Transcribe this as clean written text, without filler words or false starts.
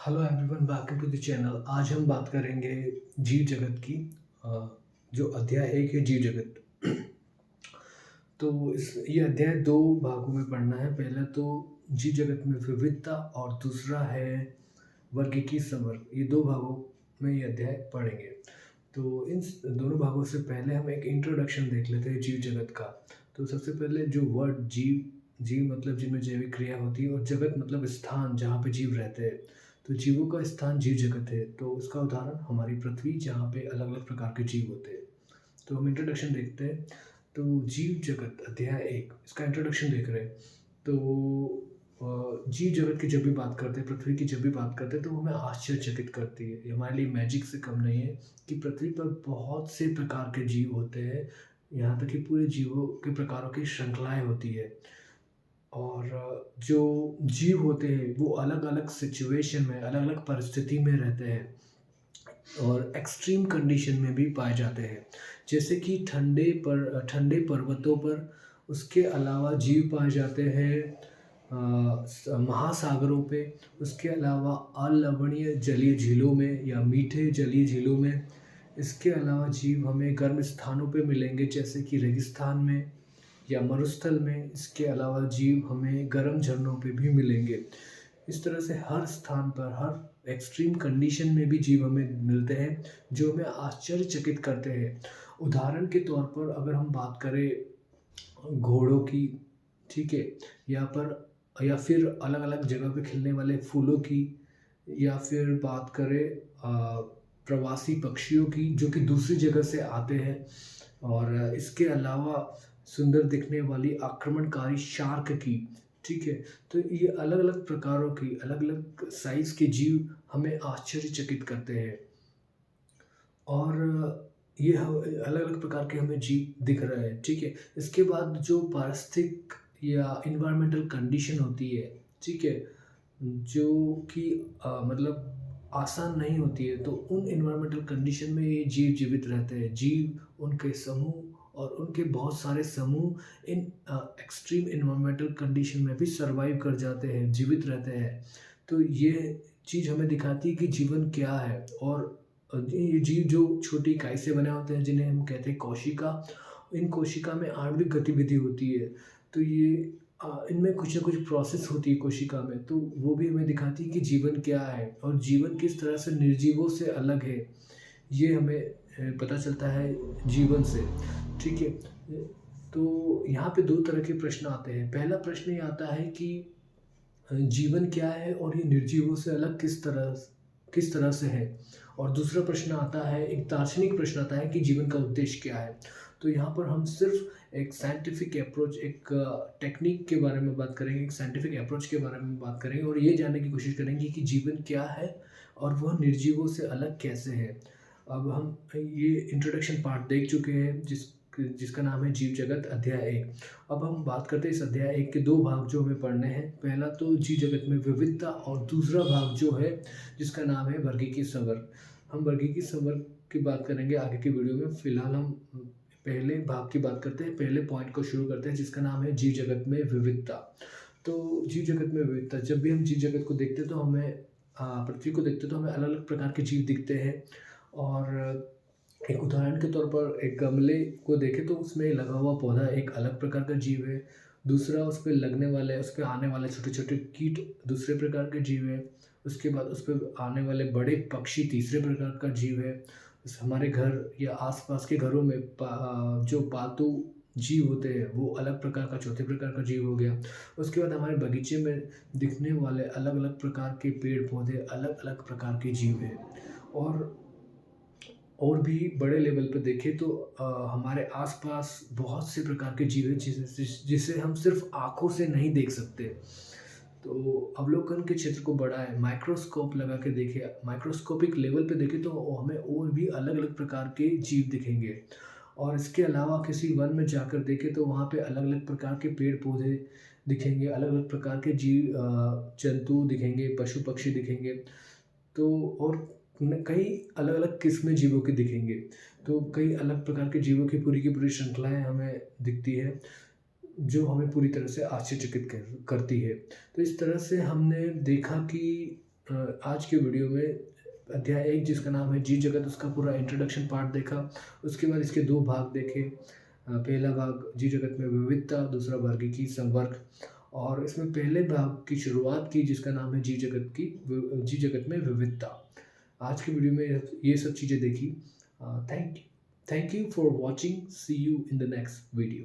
Hello everyone, welcome to the channel. आज हम बात करेंगे जीव जगत की। जो अध्याय एक है जीव जगत। तो इस ये अध्याय दो भागों में पढ़ना है। पहला तो जीव जगत में विविधता और दूसरा है वर्गीकी संवर्ग। ये दो भागों में ये अध्याय पढ़ेंगे। तो इन दोनों भागों से पहले हम एक इंट्रोडक्शन देख लेते हैं जीव जगत का। तो सबसे पहले जो वर्ड जीव, जीव मतलब जिनमें जैविक क्रिया होती है, और जगत मतलब स्थान जहाँ पे जीव रहते हैं। तो जीवों का स्थान जीव जगत है। तो उसका उदाहरण हमारी पृथ्वी, जहाँ पे अलग अलग प्रकार के जीव होते हैं। तो हम इंट्रोडक्शन देखते हैं। तो जीव जगत अध्याय एक, इसका इंट्रोडक्शन देख रहे हैं। तो जीव जगत की जब भी बात करते हैं, पृथ्वी की जब भी बात करते हैं, तो वो हमें आश्चर्यचकित करती है। ये हमारे लिए मैजिक से कम नहीं है कि पृथ्वी पर बहुत से प्रकार के जीव होते हैं। यहाँ तक कि पूरे जीवों के प्रकारों की श्रृंखलाएं होती है। और जो जीव होते हैं वो अलग अलग सिचुएशन में, अलग अलग परिस्थिति में रहते हैं और एक्सट्रीम कंडीशन में भी पाए जाते हैं। जैसे कि ठंडे पर्वतों पर, उसके अलावा जीव पाए जाते हैं महासागरों पे, उसके अलावा अलवणीय जलीय झीलों में या मीठे जलीय झीलों में। इसके अलावा जीव हमें गर्म स्थानों पे मिलेंगे, जैसे कि रेगिस्तान में या मरुस्थल में। इसके अलावा जीव हमें गर्म झरनों पे भी मिलेंगे। इस तरह से हर स्थान पर, हर एक्सट्रीम कंडीशन में भी जीव हमें मिलते हैं, जो हमें आश्चर्यचकित करते हैं। उदाहरण के तौर पर अगर हम बात करें घोड़ों की, ठीक है, या फिर अलग अलग जगह पे खिलने वाले फूलों की, या फिर बात करें प्रवासी पक्षियों की जो कि दूसरी जगह से आते हैं, और इसके अलावा सुंदर दिखने वाली आक्रमणकारी शार्क की, ठीक है। तो ये अलग अलग प्रकारों की, अलग अलग साइज के जीव हमें आश्चर्यचकित करते हैं। और ये अलग अलग प्रकार के हमें जीव दिख रहे हैं, ठीक है। इसके बाद जो पारिस्थितिक या इन्वायरमेंटल कंडीशन होती है, ठीक है, जो कि मतलब आसान नहीं होती है, तो उन इन्वायरमेंटल कंडीशन में ये जीव जीवित रहते हैं। जीव, उनके समूह और उनके बहुत सारे समूह इन एक्सट्रीम इन्वायरमेंटल कंडीशन में भी सर्वाइव कर जाते हैं, जीवित रहते हैं। तो ये चीज़ हमें दिखाती है कि जीवन क्या है। और ये जीव जो छोटी इकाई से बने होते हैं, जिन्हें हम कहते हैं कोशिका। इन कोशिका में आणविक गतिविधि होती है। तो ये इनमें कुछ ना कुछ प्रोसेस होती है कोशिका में, तो वो भी हमें दिखाती है कि जीवन क्या है और जीवन किस तरह से निर्जीवों से अलग है। ये हमें पता चलता है जीवन से, ठीक है। तो यहाँ पे दो तरह के प्रश्न आते हैं। पहला प्रश्न ये आता है कि जीवन क्या है और ये निर्जीवों से अलग किस तरह से है। और दूसरा प्रश्न आता है, एक दार्शनिक प्रश्न आता है कि जीवन का उद्देश्य क्या है। तो यहाँ पर हम सिर्फ एक साइंटिफिक अप्रोच, एक टेक्निक के बारे में बात करेंगे, एक साइंटिफिक अप्रोच के बारे में बात करेंगे और ये जानने की कोशिश करेंगे कि जीवन क्या है और वह निर्जीवों से अलग कैसे है। अब हम ये इंट्रोडक्शन पार्ट देख चुके हैं, जिसका नाम है जीव जगत अध्याय एक। अब हम बात करते हैं इस अध्याय एक के दो भाग जो हमें पढ़ने हैं। पहला तो जीव जगत में विविधता, और दूसरा भाग जो है जिसका नाम है वर्गीकी संवर्ग। हम वर्गीकी संवर्ग की बात करेंगे आगे की वीडियो में। फिलहाल हम पहले भाग की बात करते हैं, पहले पॉइंट को शुरू करते हैं, जिसका नाम है जीव जगत में विविधता। तो जीव जगत में विविधता, जब भी हम जीव जगत को देखते हैं तो हमें पृथ्वी को देखते हैं तो हमें अलग अलग प्रकार के जीव दिखते हैं। और एक उदाहरण के तौर पर एक गमले को देखें तो उसमें लगा हुआ पौधा एक अलग प्रकार का जीव है। दूसरा, उस पे लगने वाले, उस पे आने वाले छोटे छोटे कीट दूसरे प्रकार के जीव है। उसके बाद उस पे आने वाले बड़े पक्षी तीसरे प्रकार का जीव है। हमारे घर या आसपास के घरों में जो पालतू जीव होते हैं वो अलग प्रकार का, चौथे प्रकार का जीव हो गया। उसके बाद हमारे बगीचे में दिखने वाले अलग अलग प्रकार के पेड़ पौधे, अलग अलग प्रकार के जीव हैं। और और भी बड़े लेवल पे देखें तो हमारे आसपास बहुत से प्रकार के जीव हैं जिसे हम सिर्फ आँखों से नहीं देख सकते। तो अवलोकन के क्षेत्र को बढ़ाएँ, माइक्रोस्कोप लगा के देखें, माइक्रोस्कोपिक लेवल पे देखें तो हमें और भी अलग-अलग प्रकार के जीव दिखेंगे। और इसके अलावा किसी वन में जाकर देखें तो वहाँ पे अलग-अलग प्रकार के पेड़-पौधे दिखेंगे, अलग-अलग प्रकार के जंतु दिखेंगे, पशु-पक्षी दिखेंगे। तो और कई अलग-अलग किस्में जीवों की दिखेंगे। तो कई अलग प्रकार के जीवों की पूरी श्रृंखलाएँ हमें दिखती है, जो हमें पूरी तरह से आश्चर्यचकित करती है। तो इस तरह से हमने देखा कि आज के वीडियो में अध्याय 1 जिसका नाम है जीव जगत, उसका पूरा इंट्रोडक्शन पार्ट देखा। उसके बाद इसके 2 भाग देखे। पहला भाग जीव जगत में विविधता, दूसरा वर्गीकी संवर्ग। और इसमें पहले भाग की शुरुआत की जिसका नाम है जीव जगत में विविधता। आज की वीडियो में ये सब चीज़ें देखी। Thank you for watching. See you in the next video.